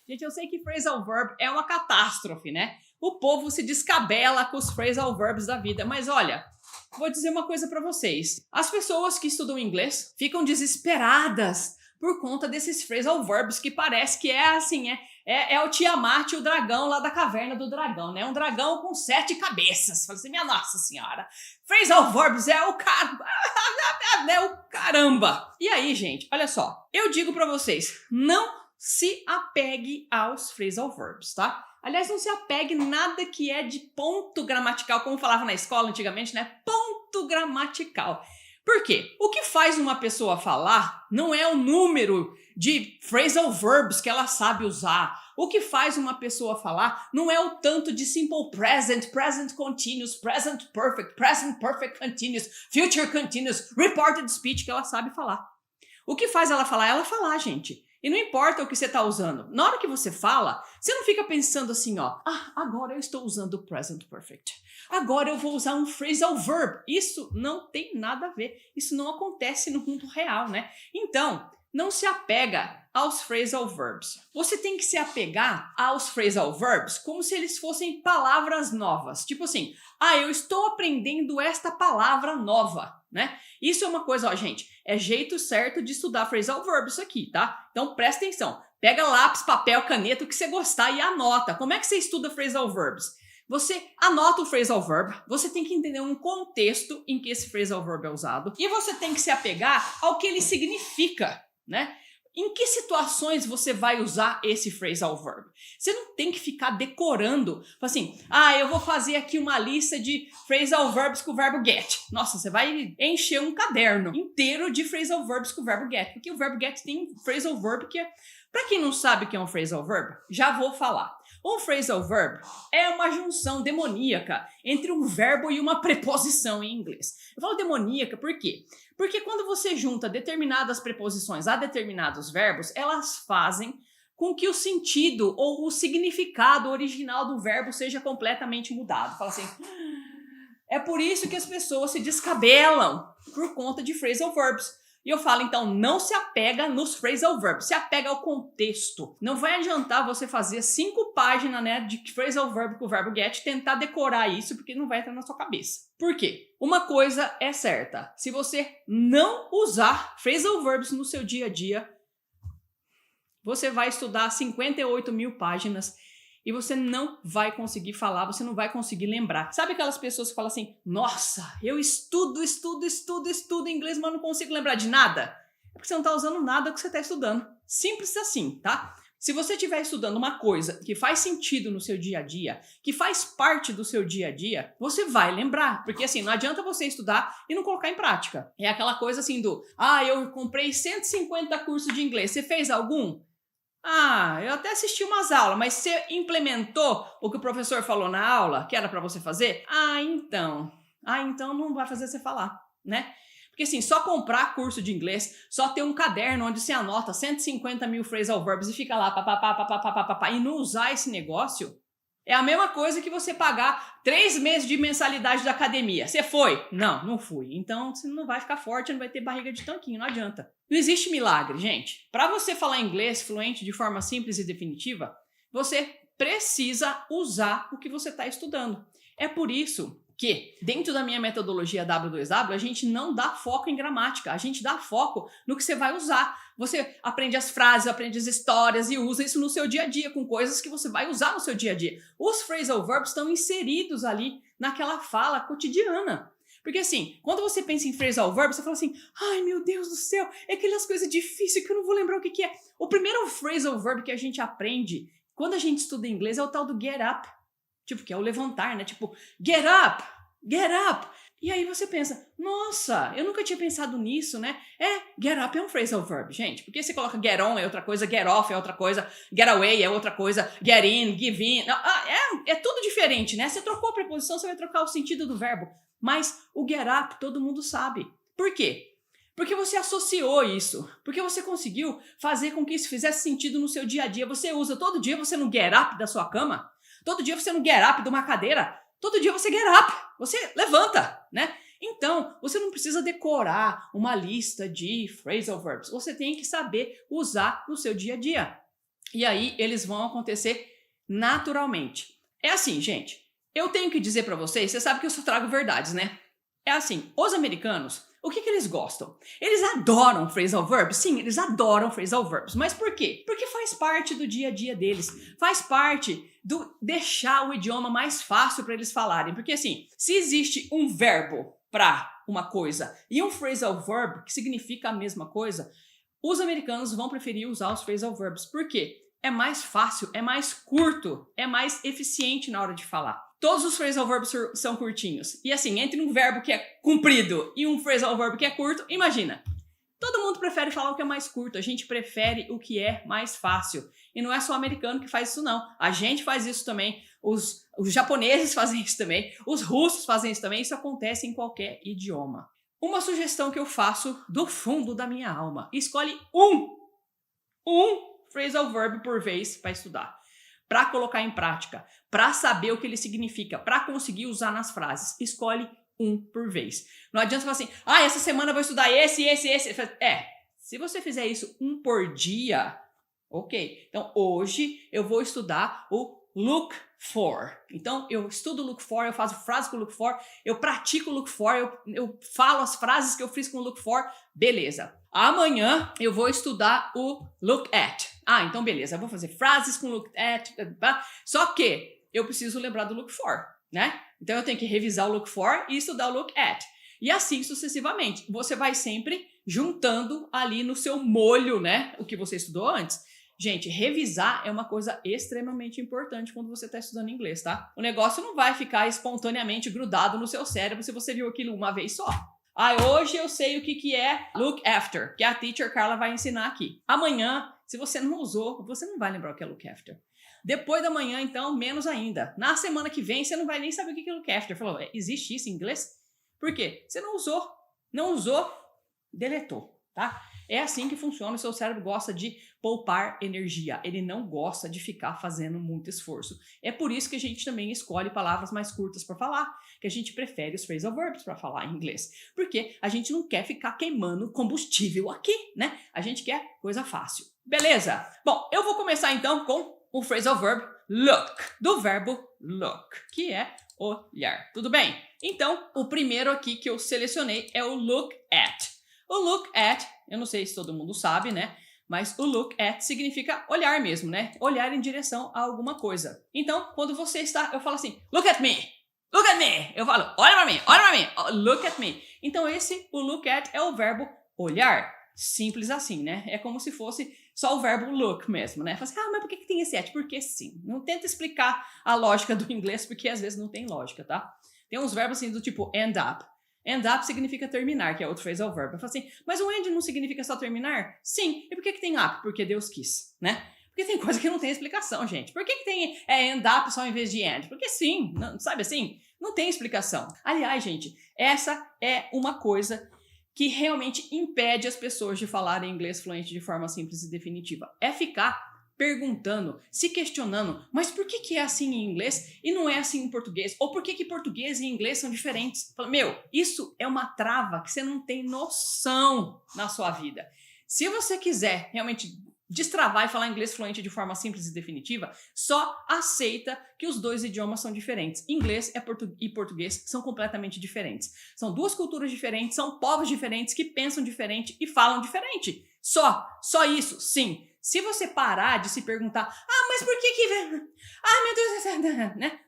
Gente, eu sei que phrasal verb é uma catástrofe, né? O povo se descabela com os phrasal verbs da vida, mas olha, vou dizer uma coisa pra vocês. As pessoas que estudam inglês ficam desesperadas por conta desses phrasal verbs que parece que é assim, é o Tiamat, o dragão lá da caverna do dragão, né? Um dragão com 7 cabeças. Fala assim, minha nossa senhora, phrasal verbs é o caramba. E aí, gente, olha só, eu digo pra vocês, não se apegue aos phrasal verbs, tá? Aliás, não se apegue nada que é de ponto gramatical, como falava na escola antigamente, né? Ponto gramatical. Por quê? O que faz uma pessoa falar não é o número de phrasal verbs que ela sabe usar. O que faz uma pessoa falar não é o tanto de simple present, present continuous, present perfect continuous, future continuous, reported speech que ela sabe falar. O que faz ela falar? Ela falar, gente. E não importa o que você está usando. Na hora que você fala, você não fica pensando assim, ó. Ah, agora eu estou usando o present perfect. Agora eu vou usar um phrasal verb. Isso não tem nada a ver. Isso não acontece no mundo real, né? Então, não se apega aos phrasal verbs. Você tem que se apegar aos phrasal verbs como se eles fossem palavras novas. Tipo assim, eu estou aprendendo esta palavra nova, né? Isso é uma coisa, ó, gente, é jeito certo de estudar phrasal verbs aqui, tá? Então presta atenção. Pega lápis, papel, caneta, o que você gostar e anota. Como é que você estuda phrasal verbs? Você anota o phrasal verb, você tem que entender um contexto em que esse phrasal verb é usado e você tem que se apegar ao que ele significa, né? Em que situações você vai usar esse phrasal verb? Você não tem que ficar decorando, assim, eu vou fazer aqui uma lista de phrasal verbs com o verbo get. Nossa, você vai encher um caderno inteiro de phrasal verbs com o verbo get, porque o verbo get tem um phrasal verb que é... Para quem não sabe o que é um phrasal verb, já vou falar. Um phrasal verb é uma junção demoníaca entre um verbo e uma preposição em inglês. Eu falo demoníaca por quê? Porque quando você junta determinadas preposições a determinados verbos, elas fazem com que o sentido ou o significado original do verbo seja completamente mudado. Fala assim, é por isso que as pessoas se descabelam por conta de phrasal verbs. E eu falo, então, não se apega nos phrasal verbs, se apega ao contexto. Não vai adiantar você fazer 5 páginas, né, de phrasal verb com o verbo get, tentar decorar isso, porque não vai entrar na sua cabeça. Por quê? Uma coisa é certa, se você não usar phrasal verbs no seu dia a dia, você vai estudar 58 mil páginas e você não vai conseguir falar, você não vai conseguir lembrar. Sabe aquelas pessoas que falam assim, nossa, eu estudo inglês, mas não consigo lembrar de nada? É porque você não está usando nada que você está estudando. Simples assim, tá? Se você estiver estudando uma coisa que faz sentido no seu dia a dia, que faz parte do seu dia a dia, você vai lembrar. Porque assim, não adianta você estudar e não colocar em prática. É aquela coisa assim do, eu comprei 150 cursos de inglês, você fez algum? Eu até assisti umas aulas, mas você implementou o que o professor falou na aula, que era para você fazer? Então não vai fazer você falar, né? Porque assim, só comprar curso de inglês, só ter um caderno onde você anota 150 mil phrasal verbs e fica lá, e não usar esse negócio, é a mesma coisa que você pagar 3 meses de mensalidade da academia. Você foi? Não fui. Então você não vai ficar forte, não vai ter barriga de tanquinho, não adianta. Não existe milagre, gente. Para você falar inglês fluente de forma simples e definitiva, você precisa usar o que você está estudando. É por isso que, dentro da minha metodologia W2W, a gente não dá foco em gramática, a gente dá foco no que você vai usar. Você aprende as frases, aprende as histórias e usa isso no seu dia a dia, com coisas que você vai usar no seu dia a dia. Os phrasal verbs estão inseridos ali naquela fala cotidiana. Porque assim, quando você pensa em phrasal verb, você fala assim, ai meu Deus do céu, é aquelas coisas difíceis que eu não vou lembrar o que é. O primeiro phrasal verb que a gente aprende quando a gente estuda inglês é o tal do get up. Tipo, que é o levantar, né? Tipo, get up, get up. E aí você pensa, nossa, eu nunca tinha pensado nisso, né? Get up é um phrasal verb, gente. Porque você coloca get on é outra coisa, get off é outra coisa, get away é outra coisa, get in, give in. É tudo diferente, né? Você trocou a preposição, você vai trocar o sentido do verbo. Mas o get up todo mundo sabe. Por quê? Porque você associou isso. Porque você conseguiu fazer com que isso fizesse sentido no seu dia a dia. Você usa todo dia, você não get up da sua cama. Todo dia você não get up de uma cadeira. Todo dia você get up. Você levanta, né? Então, você não precisa decorar uma lista de phrasal verbs. Você tem que saber usar no seu dia a dia. E aí eles vão acontecer naturalmente. É assim, gente, eu tenho que dizer pra vocês, você sabe que eu só trago verdades, né? É assim, os americanos, o que eles gostam? Eles adoram phrasal verbs? Sim, eles adoram phrasal verbs. Mas por quê? Porque faz parte do dia a dia deles. Faz parte do deixar o idioma mais fácil para eles falarem. Porque assim, se existe um verbo para uma coisa e um phrasal verb que significa a mesma coisa, os americanos vão preferir usar os phrasal verbs. Por quê? É mais fácil, é mais curto, é mais eficiente na hora de falar. Todos os phrasal verbs são curtinhos. E assim, entre um verbo que é comprido e um phrasal verb que é curto, imagina. Todo mundo prefere falar o que é mais curto. A gente prefere o que é mais fácil. E não é só o americano que faz isso, não. A gente faz isso também. Os japoneses fazem isso também. Os russos fazem isso também. Isso acontece em qualquer idioma. Uma sugestão que eu faço do fundo da minha alma. Escolhe um phrasal verb por vez para estudar. Para colocar em prática, para saber o que ele significa, para conseguir usar nas frases. Escolhe um por vez. Não adianta falar assim, essa semana eu vou estudar esse. Se você fizer isso um por dia, ok. Então, hoje eu vou estudar o look for. Então, eu estudo o look for, eu faço frase com o look for, eu pratico o look for, eu falo as frases que eu fiz com o look for, beleza. Amanhã eu vou estudar o look at. Então beleza, eu vou fazer frases com look at, só que eu preciso lembrar do look for, né? Então eu tenho que revisar o look for e estudar o look at. E assim sucessivamente. Você vai sempre juntando ali no seu molho, né? O que você estudou antes. Gente, revisar é uma coisa extremamente importante quando você está estudando inglês, tá? O negócio não vai ficar espontaneamente grudado no seu cérebro se você viu aquilo uma vez só. Hoje eu sei o que é look after, que a teacher Carla vai ensinar aqui. Amanhã, se você não usou, você não vai lembrar o que é look after. Depois da manhã, então, menos ainda. Na semana que vem, você não vai nem saber o que é look after. Falou, existe isso em inglês? Por quê? Você não usou. Não usou, deletou, tá? É assim que funciona, o seu cérebro gosta de poupar energia, ele não gosta de ficar fazendo muito esforço. É por isso que a gente também escolhe palavras mais curtas para falar, que a gente prefere os phrasal verbs para falar em inglês, porque a gente não quer ficar queimando combustível aqui, né? A gente quer coisa fácil. Beleza? Bom, eu vou começar então com o phrasal verb look, do verbo look, que é olhar. Tudo bem? Então, o primeiro aqui que eu selecionei é o look at. O look at, eu não sei se todo mundo sabe, né? Mas o look at significa olhar mesmo, né? Olhar em direção a alguma coisa. Então, quando você está, eu falo assim, look at me, look at me. Eu falo, olha pra mim, look at me. Então o look at é o verbo olhar. Simples assim, né? É como se fosse só o verbo look mesmo, né? Fala assim, mas por que tem esse at? Porque sim. Não tenta explicar a lógica do inglês, porque às vezes não tem lógica, tá? Tem uns verbos assim do tipo end up. End up significa terminar, que é outro phrasal verb. Eu falo assim, mas o end não significa só terminar? Sim. E por que tem up? Porque Deus quis, né? Porque tem coisa que não tem explicação, gente. Por que tem end up só em vez de end? Porque sim, não, sabe assim? Não tem explicação. Aliás, gente, essa é uma coisa que realmente impede as pessoas de falarem inglês fluente de forma simples e definitiva. É ficar perguntando, se questionando, mas por que é assim em inglês e não é assim em português? Ou por que português e inglês são diferentes? Meu, isso é uma trava que você não tem noção na sua vida. Se você quiser realmente destravar e falar inglês fluente de forma simples e definitiva, só aceita que os dois idiomas são diferentes. Inglês e português são completamente diferentes. São duas culturas diferentes, são povos diferentes que pensam diferente e falam diferente. Só isso, sim. Se você parar de se perguntar, mas por que meu Deus, né?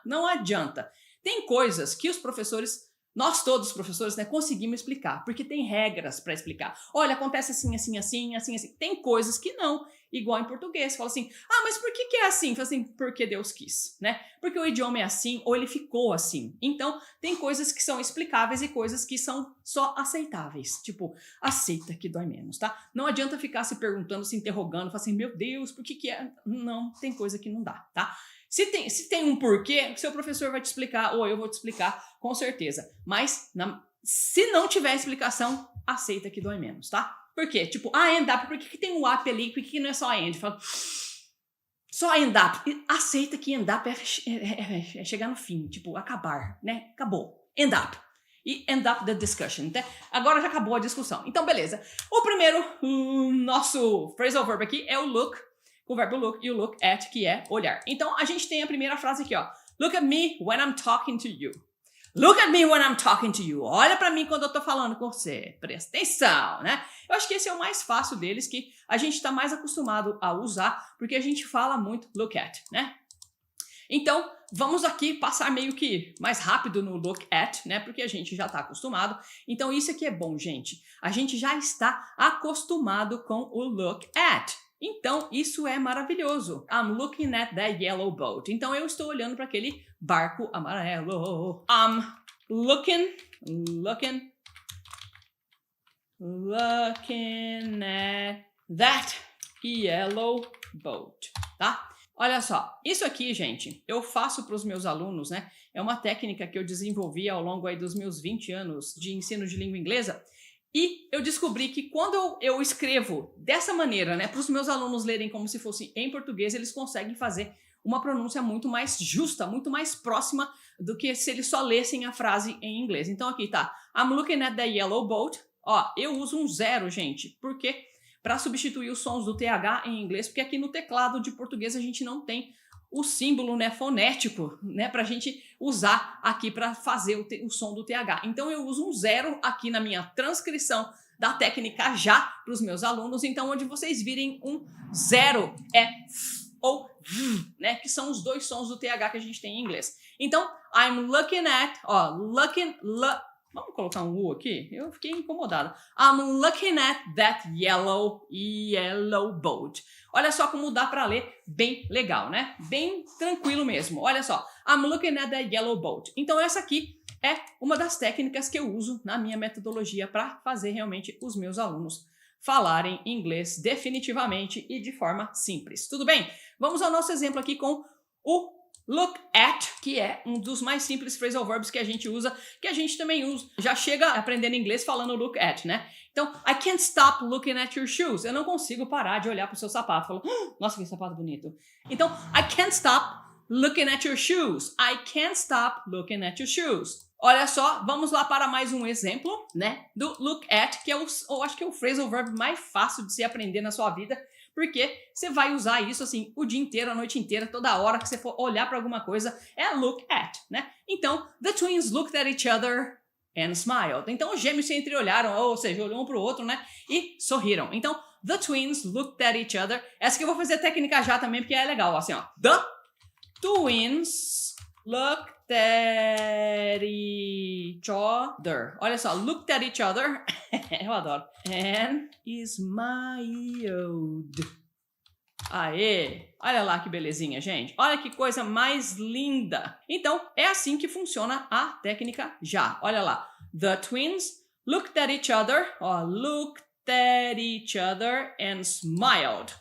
Não adianta. Tem coisas que os professores, nós todos os professores, né, conseguimos explicar, porque tem regras para explicar. Olha, acontece assim, assim, assim, assim, assim. Tem coisas que não, igual em português. Fala assim, mas por que é assim? Fala assim, porque Deus quis, né? Porque o idioma é assim, ou ele ficou assim. Então, tem coisas que são explicáveis e coisas que são só aceitáveis. Tipo, aceita que dói menos, tá? Não adianta ficar se perguntando, se interrogando, falar assim, meu Deus, por que é? Não, tem coisa que não dá, tá? Se tem um porquê, seu professor vai te explicar, ou eu vou te explicar, com certeza. Mas, se não tiver explicação, aceita que dói menos, tá? Por quê? Tipo, end up, por que tem um up ali? Por que não é só end? Fala, só end up. Aceita que end up é chegar no fim, tipo, acabar, né? Acabou. End up. e end up the discussion. Tá? Agora já acabou a discussão. Então, beleza. O primeiro, nosso phrasal verb aqui é o look, com o verbo look e o look at, que é olhar. Então, a gente tem a primeira frase aqui, ó. Look at me when I'm talking to you. Look at me when I'm talking to you. Olha pra mim quando eu tô falando com você. Presta atenção, né? Eu acho que esse é o mais fácil deles, que a gente tá mais acostumado a usar, porque a gente fala muito look at, né? Então, vamos aqui passar meio que mais rápido no look at, né? Porque a gente já tá acostumado. Então, isso aqui é bom, gente. A gente já está acostumado com o look at. Então, isso é maravilhoso. I'm looking at that yellow boat. Então, eu estou olhando para aquele barco amarelo. I'm looking at that yellow boat, tá? Olha só, isso aqui, gente, eu faço para os meus alunos, né? É uma técnica que eu desenvolvi ao longo aí dos meus 20 anos de ensino de língua inglesa. E eu descobri que quando eu escrevo dessa maneira, né, para os meus alunos lerem como se fosse em português, eles conseguem fazer uma pronúncia muito mais justa, muito mais próxima do que se eles só lessem a frase em inglês. Então aqui tá, I'm looking at the yellow boat. Ó, eu uso um 0, gente, porque para substituir os sons do TH em inglês, porque aqui no teclado de português a gente não tem o símbolo, né, fonético, né, pra gente usar aqui para fazer o som do TH. Então eu uso um 0 aqui na minha transcrição da técnica já para os meus alunos. Então onde vocês virem um 0 é f ou v, né, que são os dois sons do TH que a gente tem em inglês. Então I'm looking at, ó, vamos colocar um U aqui? Eu fiquei incomodada. I'm looking at that yellow boat. Olha só como dá para ler bem legal, né? Bem tranquilo mesmo. Olha só. I'm looking at that yellow boat. Então essa aqui é uma das técnicas que eu uso na minha metodologia para fazer realmente os meus alunos falarem inglês definitivamente e de forma simples. Tudo bem? Vamos ao nosso exemplo aqui com o look at, que é um dos mais simples phrasal verbs que a gente usa, que a gente também usa. Já chega aprendendo inglês falando look at, né? Então, I can't stop looking at your shoes. Eu não consigo parar de olhar pro seu sapato. Falo, nossa, que sapato bonito. Então, I can't stop looking at your shoes. I can't stop looking at your shoes. Olha só, vamos lá para mais um exemplo, né? Do look at, que é eu acho que é o phrasal verb mais fácil de se aprender na sua vida. Porque você vai usar isso assim o dia inteiro, a noite inteira, toda hora que você for olhar para alguma coisa, é look at, né? Então, the twins looked at each other and smiled. Então, os gêmeos se entreolharam, ou seja, olham um para o outro, né? E sorriram. Então, the twins looked at each other. Essa que eu vou fazer a técnica já também, porque é legal, assim, ó. The twins looked at each other. Olha só, looked at each other. Eu adoro. And smiled. Aê! Olha lá que belezinha, gente. Olha que coisa mais linda. Então, é assim que funciona a técnica já. Olha lá. The twins looked at each other. Ó, looked at each other and smiled.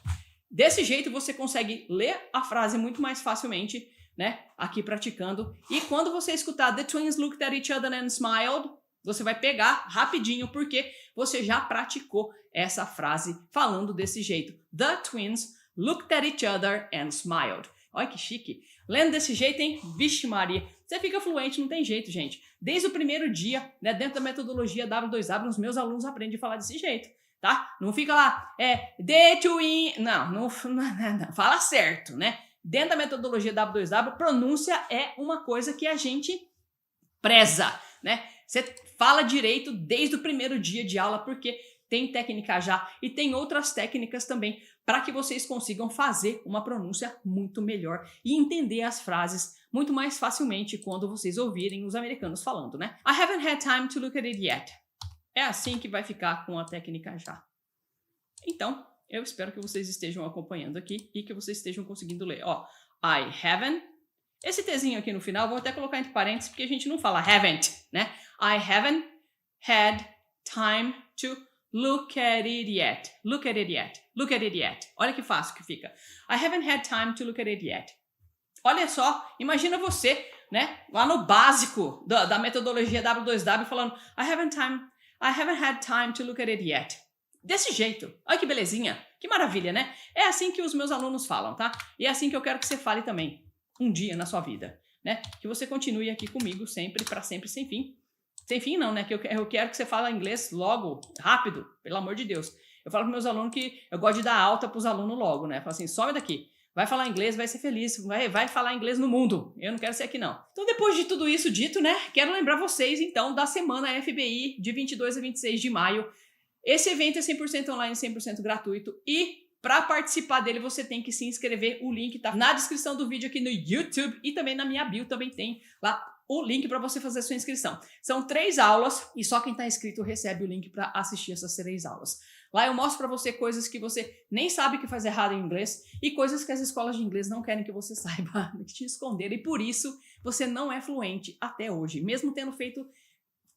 Desse jeito, você consegue ler a frase muito mais facilmente, né? Aqui praticando. E quando você escutar the twins looked at each other and smiled, você vai pegar rapidinho, porque você já praticou essa frase falando desse jeito. The twins looked at each other and smiled. Olha que chique. Lendo desse jeito, hein? Vixe Maria. Você fica fluente, não tem jeito, gente. Desde o primeiro dia, né, dentro da metodologia W2W, os meus alunos aprendem a falar desse jeito, tá? Não fica lá, the twins... Não. Fala certo, né? Dentro da metodologia W2W, pronúncia é uma coisa que a gente preza, né? Você fala direito desde o primeiro dia de aula, porque tem técnica já e tem outras técnicas também para que vocês consigam fazer uma pronúncia muito melhor e entender as frases muito mais facilmente quando vocês ouvirem os americanos falando, né? I haven't had time to look at it yet. É assim que vai ficar com a técnica já. Então, eu espero que vocês estejam acompanhando aqui e que vocês estejam conseguindo ler. Ó, I haven't. Esse Tzinho aqui no final, vou até colocar entre parênteses, porque a gente não fala haven't, né? I haven't had time to look at it yet. Look at it yet. Look at it yet. Olha que fácil que fica. I haven't had time to look at it yet. Olha só, imagina você, né? Lá no básico da metodologia W2W falando I haven't had time to look at it yet. Desse jeito. Olha que belezinha. Que maravilha, né? É assim que os meus alunos falam, tá? E é assim que eu quero que você fale também. Um dia na sua vida, né? Que você continue aqui comigo sempre, para sempre, sem fim. sem fim não, né? Que eu quero que você fale inglês logo, rápido, pelo amor de Deus. Eu falo para meus alunos que eu gosto de dar alta para os alunos logo, né? Eu falo assim, sobe daqui. Vai falar inglês, vai ser feliz, vai falar inglês no mundo. Eu não quero ser aqui, não. Então, depois de tudo isso dito, né? Quero lembrar vocês, então, da semana FBI de 22 a 26 de maio. Esse evento é 100% online, 100% gratuito. E para participar dele, você tem que se inscrever. O link tá na descrição do vídeo aqui no YouTube. E também na minha bio também tem lá o link para você fazer a sua inscrição. São 3 aulas e só quem está inscrito recebe o link para assistir essas 3 aulas. Lá eu mostro para você coisas que você nem sabe que faz errado em inglês e coisas que as escolas de inglês não querem que você saiba, te esconder. E por isso você não é fluente até hoje, mesmo tendo feito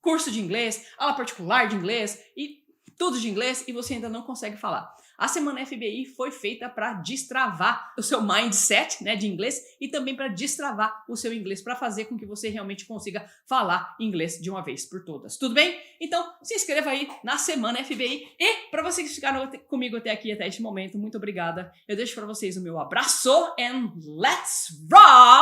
curso de inglês, aula particular de inglês e tudo de inglês e você ainda não consegue falar. A Semana FBI foi feita para destravar o seu mindset, né, de inglês e também para destravar o seu inglês, para fazer com que você realmente consiga falar inglês de uma vez por todas. Tudo bem? Então, se inscreva aí na Semana FBI e para vocês que ficaram comigo até aqui, até este momento, muito obrigada. Eu deixo para vocês o meu abraço and let's rock!